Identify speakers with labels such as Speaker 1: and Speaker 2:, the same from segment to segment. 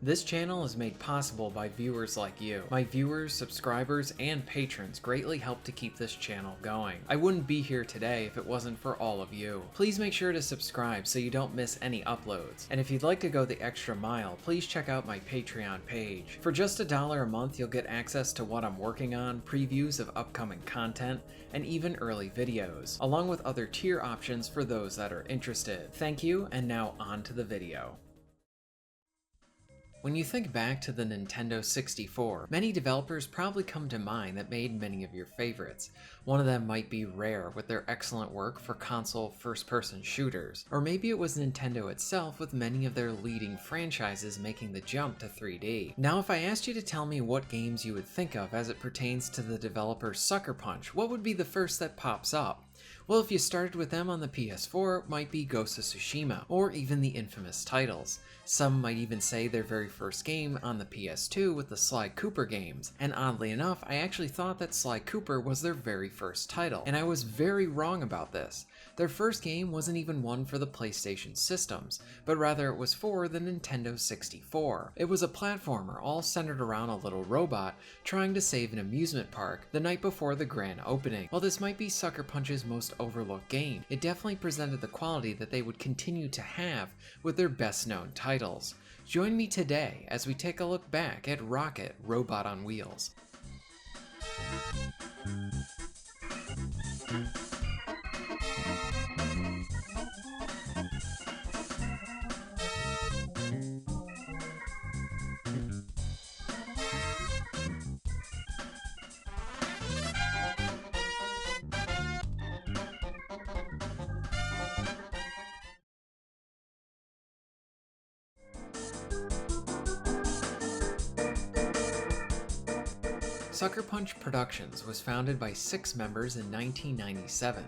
Speaker 1: This channel is made possible by viewers like you. My viewers, subscribers, and patrons greatly help to keep this channel going. I wouldn't be here today if it wasn't for all of you. Please make sure to subscribe so you don't miss any uploads. And if you'd like to go the extra mile, please check out my Patreon page. For just $1 a month, you'll get access to what I'm working on, previews of upcoming content, and even early videos, along with other tier options for those that are interested. Thank you, and now on to the video. When you think back to the Nintendo 64, many developers probably come to mind that made many of your favorites. One of them might be Rare with their excellent work for console first-person shooters, or maybe it was Nintendo itself with many of their leading franchises making the jump to 3D. Now if I asked you to tell me what games you would think of as it pertains to the developer Sucker Punch, what would be the first that pops up? Well, if you started with them on the PS4, it might be Ghost of Tsushima, or even the infamous titles. Some might even say their very first game on the PS2 with the Sly Cooper games, and oddly enough, I actually thought that Sly Cooper was their very first title, and I was very wrong about this. Their first game wasn't even one for the PlayStation systems, but rather it was for the Nintendo 64. It was a platformer all centered around a little robot trying to save an amusement park the night before the grand opening. While this might be Sucker Punch's most overlooked game, it definitely presented the quality that they would continue to have with their best known titles. Join me today as we take a look back at Rocket Robot on Wheels. Sucker Punch Productions was founded by 6 members in 1997.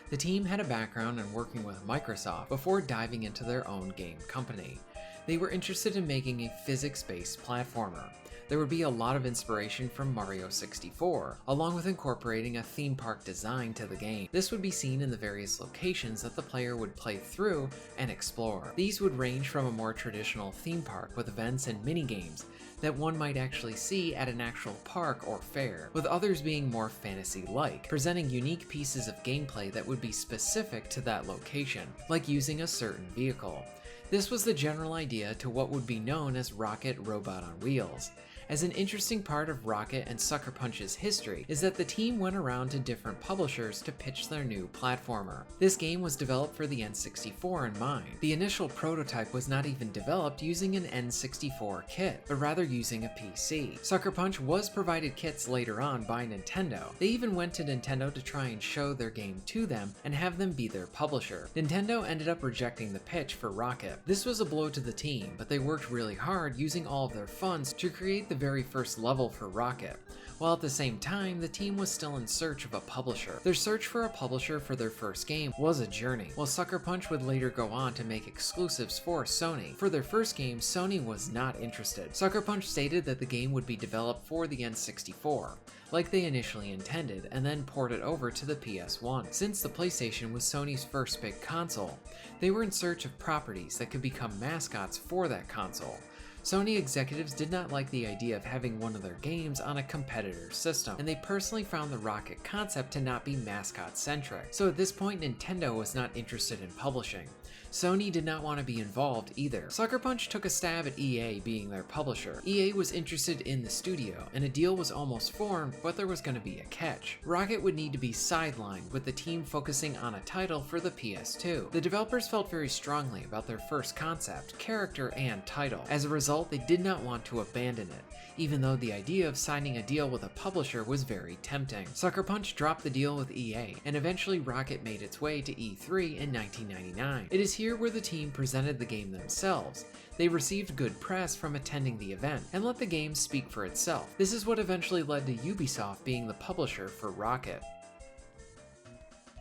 Speaker 1: The team had a background in working with Microsoft before diving into their own game company. They were interested in making a physics-based platformer. There would be a lot of inspiration from Mario 64, along with incorporating a theme park design to the game. This would be seen in the various locations that the player would play through and explore. These would range from a more traditional theme park with events and minigames that one might actually see at an actual park or fair, with others being more fantasy-like, presenting unique pieces of gameplay that would be specific to that location, like using a certain vehicle. This was the general idea to what would be known as Rocket Robot on Wheels. As an interesting part of Rocket and Sucker Punch's history is that the team went around to different publishers to pitch their new platformer. This game was developed for the N64 in mind. The initial prototype was not even developed using an N64 kit, but rather using a PC. Sucker Punch was provided kits later on by Nintendo. They even went to Nintendo to try and show their game to them and have them be their publisher. Nintendo ended up rejecting the pitch for Rocket. This was a blow to the team, but they worked really hard using all of their funds to create the very first level for Rocket, while at the same time the team was still in search of a publisher. Their search for a publisher for their first game was a journey, while Sucker Punch would later go on to make exclusives for Sony. For their first game, Sony was not interested. Sucker Punch stated that the game would be developed for the N64, like they initially intended, and then ported over to the PS1. Since the PlayStation was Sony's first big console, they were in search of properties that could become mascots for that console. Sony executives did not like the idea of having one of their games on a competitor's system, and they personally found the Rocket concept to not be mascot-centric. So at this point, Nintendo was not interested in publishing. Sony did not want to be involved either. Sucker Punch took a stab at EA being their publisher. EA was interested in the studio, and a deal was almost formed, but there was going to be a catch. Rocket would need to be sidelined, with the team focusing on a title for the PS2. The developers felt very strongly about their first concept, character, and title. As a result, they did not want to abandon it, even though the idea of signing a deal with a publisher was very tempting. Sucker Punch dropped the deal with EA, and eventually Rocket made its way to E3 in 1999. It is here where the team presented the game themselves. They received good press from attending the event, and let the game speak for itself. This is what eventually led to Ubisoft being the publisher for Rocket.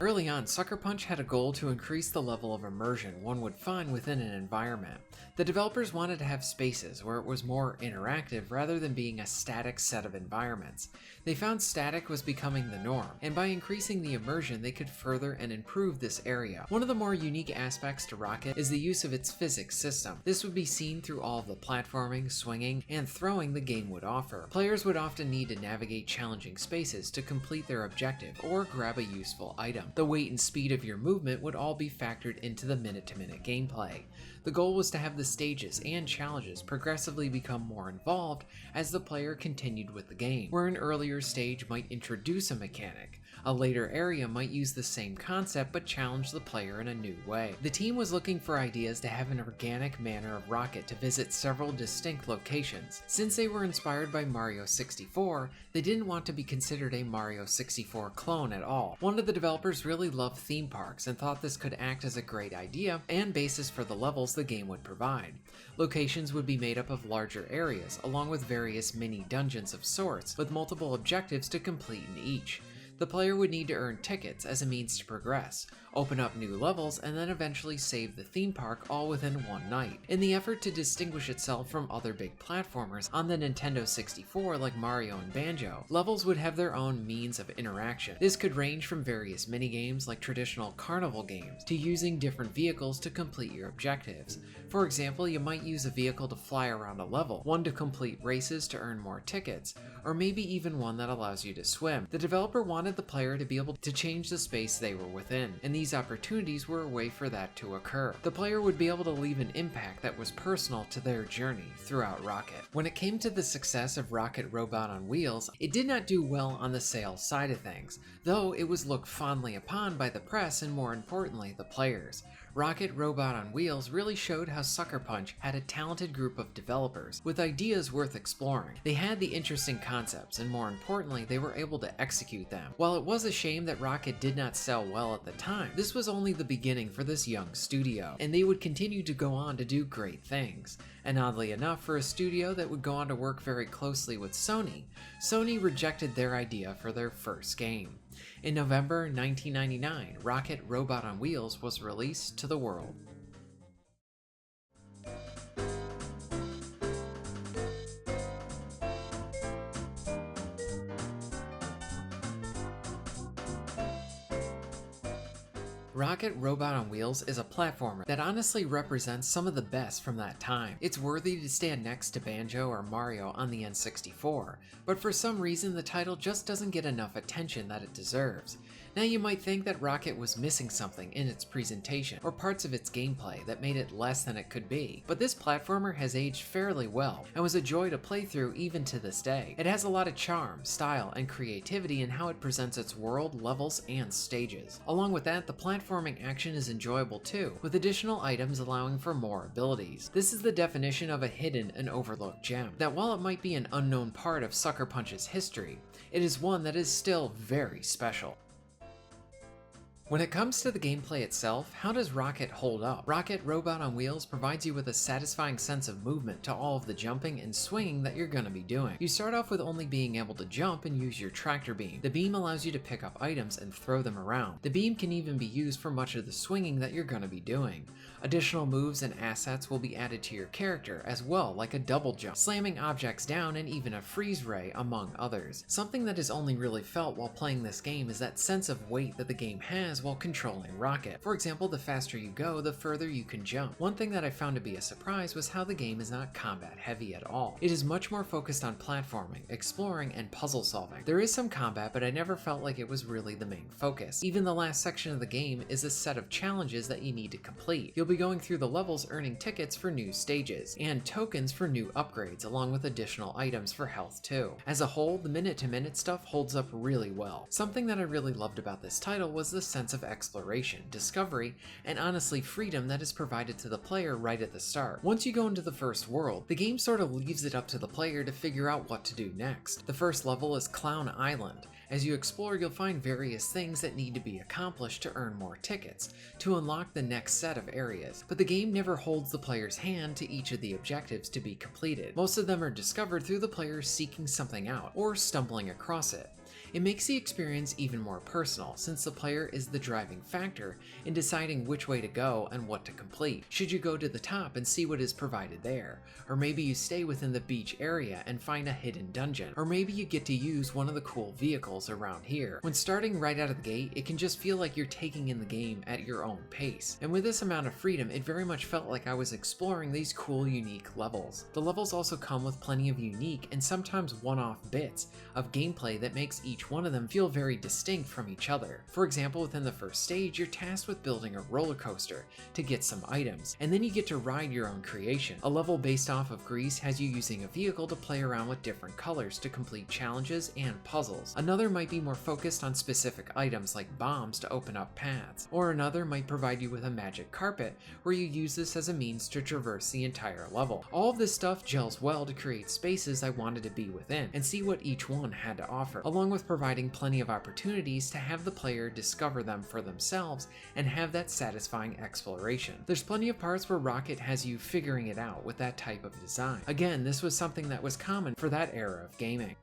Speaker 1: Early on, Sucker Punch had a goal to increase the level of immersion one would find within an environment. The developers wanted to have spaces where it was more interactive rather than being a static set of environments. They found static was becoming the norm, and by increasing the immersion they could further and improve this area. One of the more unique aspects to Rocket is the use of its physics system. This would be seen through all of the platforming, swinging, and throwing the game would offer. Players would often need to navigate challenging spaces to complete their objective or grab a useful item. The weight and speed of your movement would all be factored into the minute-to-minute gameplay. The goal was to have the stages and challenges progressively become more involved as the player continued with the game, where an earlier stage might introduce a mechanic. A later area might use the same concept but challenge the player in a new way. The team was looking for ideas to have an organic manner of Rocket to visit several distinct locations. Since they were inspired by Mario 64, they didn't want to be considered a Mario 64 clone at all. One of the developers really loved theme parks and thought this could act as a great idea and basis for the levels the game would provide. Locations would be made up of larger areas, along with various mini dungeons of sorts, with multiple objectives to complete in each. The player would need to earn tickets as a means to progress, open up new levels, and then eventually save the theme park all within one night. In the effort to distinguish itself from other big platformers on the Nintendo 64 like Mario and Banjo, levels would have their own means of interaction. This could range from various minigames like traditional carnival games to using different vehicles to complete your objectives. For example, you might use a vehicle to fly around a level, one to complete races to earn more tickets, or maybe even one that allows you to swim. The developer wanted the player to be able to change the space they were within, and these opportunities were a way for that to occur. The player would be able to leave an impact that was personal to their journey throughout Rocket. When it came to the success of Rocket Robot on Wheels, it did not do well on the sales side of things, though it was looked fondly upon by the press and more importantly the players. Rocket Robot on Wheels really showed how Sucker Punch had a talented group of developers with ideas worth exploring. They had the interesting concepts, and more importantly, they were able to execute them. While it was a shame that Rocket did not sell well at the time, this was only the beginning for this young studio, and they would continue to go on to do great things. And oddly enough, for a studio that would go on to work very closely with Sony, Sony rejected their idea for their first game. In November 1999, Rocket Robot on Wheels was released to the world. Rocket Robot on Wheels is a platformer that honestly represents some of the best from that time. It's worthy to stand next to Banjo or Mario on the N64, but for some reason the title just doesn't get enough attention that it deserves. Now you might think that Rocket was missing something in its presentation or parts of its gameplay that made it less than it could be, but this platformer has aged fairly well and was a joy to play through even to this day. It has a lot of charm, style, and creativity in how it presents its world, levels, and stages. Along with that, the platforming action is enjoyable too, with additional items allowing for more abilities. This is the definition of a hidden and overlooked gem, that while it might be an unknown part of Sucker Punch's history, it is one that is still very special. When it comes to the gameplay itself, how does Rocket hold up? Rocket Robot on Wheels provides you with a satisfying sense of movement to all of the jumping and swinging that you're going to be doing. You start off with only being able to jump and use your tractor beam. The beam allows you to pick up items and throw them around. The beam can even be used for much of the swinging that you're going to be doing. Additional moves and assets will be added to your character as well, like a double jump, slamming objects down, and even a freeze ray, among others. Something that is only really felt while playing this game is that sense of weight that the game has while controlling Rocket. For example, the faster you go, the further you can jump. One thing that I found to be a surprise was how the game is not combat heavy at all. It is much more focused on platforming, exploring, and puzzle solving. There is some combat, but I never felt like it was really the main focus. Even the last section of the game is a set of challenges that you need to complete. You'll be going through the levels earning tickets for new stages, and tokens for new upgrades, along with additional items for health too. As a whole, the minute-to-minute stuff holds up really well. Something that I really loved about this title was the sense of exploration, discovery, and honestly freedom that is provided to the player right at the start. Once you go into the first world, the game sort of leaves it up to the player to figure out what to do next. The first level is Clown Island. As you explore, you'll find various things that need to be accomplished to earn more tickets, to unlock the next set of areas, but the game never holds the player's hand to each of the objectives to be completed. Most of them are discovered through the player seeking something out, or stumbling across it. It makes the experience even more personal, since the player is the driving factor in deciding which way to go and what to complete. Should you go to the top and see what is provided there? Or maybe you stay within the beach area and find a hidden dungeon? Or maybe you get to use one of the cool vehicles around here? When starting right out of the gate, it can just feel like you're taking in the game at your own pace. And with this amount of freedom, it very much felt like I was exploring these cool, unique levels. The levels also come with plenty of unique and sometimes one-off bits of gameplay that makes each one of them feel very distinct from each other. For example, within the first stage, you're tasked with building a roller coaster to get some items, and then you get to ride your own creation. A level based off of Greece has you using a vehicle to play around with different colors to complete challenges and puzzles. Another might be more focused on specific items like bombs to open up paths, or another might provide you with a magic carpet where you use this as a means to traverse the entire level. All of this stuff gels well to create spaces I wanted to be within and see what each one had to offer, along with providing plenty of opportunities to have the player discover them for themselves and have that satisfying exploration. There's plenty of parts where Rocket has you figuring it out with that type of design. Again, this was something that was common for that era of gaming.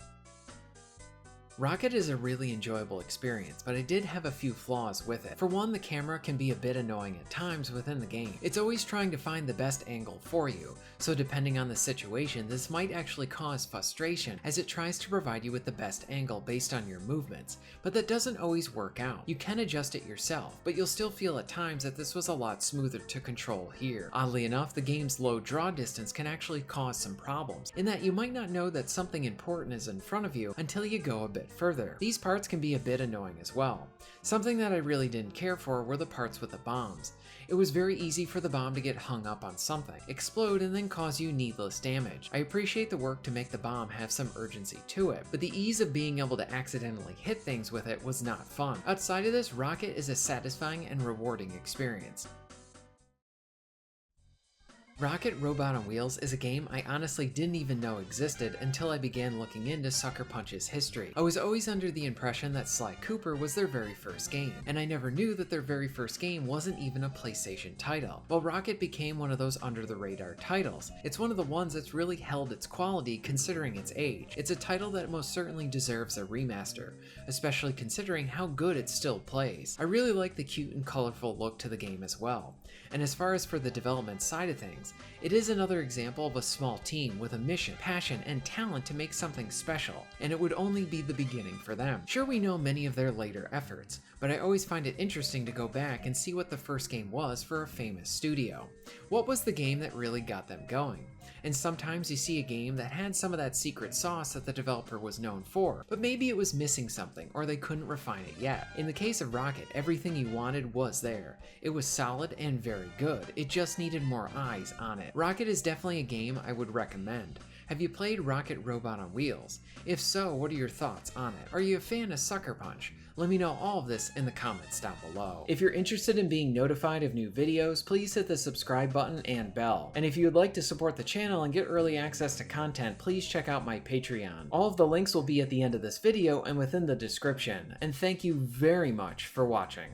Speaker 1: Rocket is a really enjoyable experience, but I did have a few flaws with it. For one, the camera can be a bit annoying at times within the game. It's always trying to find the best angle for you, so depending on the situation, this might actually cause frustration as it tries to provide you with the best angle based on your movements, but that doesn't always work out. You can adjust it yourself, but you'll still feel at times that this was a lot smoother to control here. Oddly enough, the game's low draw distance can actually cause some problems, in that you might not know that something important is in front of you until you go a bit further. These parts can be a bit annoying as well. Something that I really didn't care for were the parts with the bombs. It was very easy for the bomb to get hung up on something, explode, and then cause you needless damage. I appreciate the work to make the bomb have some urgency to it, but the ease of being able to accidentally hit things with it was not fun. Outside of this, Rocket is a satisfying and rewarding experience. Rocket Robot on Wheels is a game I honestly didn't even know existed until I began looking into Sucker Punch's history. I was always under the impression that Sly Cooper was their very first game, and I never knew that their very first game wasn't even a PlayStation title. While Rocket became one of those under-the-radar titles, it's one of the ones that's really held its quality considering its age. It's a title that most certainly deserves a remaster, especially considering how good it still plays. I really like the cute and colorful look to the game as well. And as far as for the development side of things, it is another example of a small team with a mission, passion, and talent to make something special, and it would only be the beginning for them. Sure, we know many of their later efforts, but I always find it interesting to go back and see what the first game was for a famous studio. What was the game that really got them going? And sometimes you see a game that had some of that secret sauce that the developer was known for, but maybe it was missing something or they couldn't refine it yet. In the case of Rocket, everything you wanted was there. It was solid and very good. It just needed more eyes on it. Rocket is definitely a game I would recommend. Have you played Rocket Robot on Wheels? If so, what are your thoughts on it? Are you a fan of Sucker Punch? Let me know all of this in the comments down below. If you're interested in being notified of new videos, please hit the subscribe button and bell. And if you would like to support the channel and get early access to content, please check out my Patreon. All of the links will be at the end of this video and within the description. And thank you very much for watching.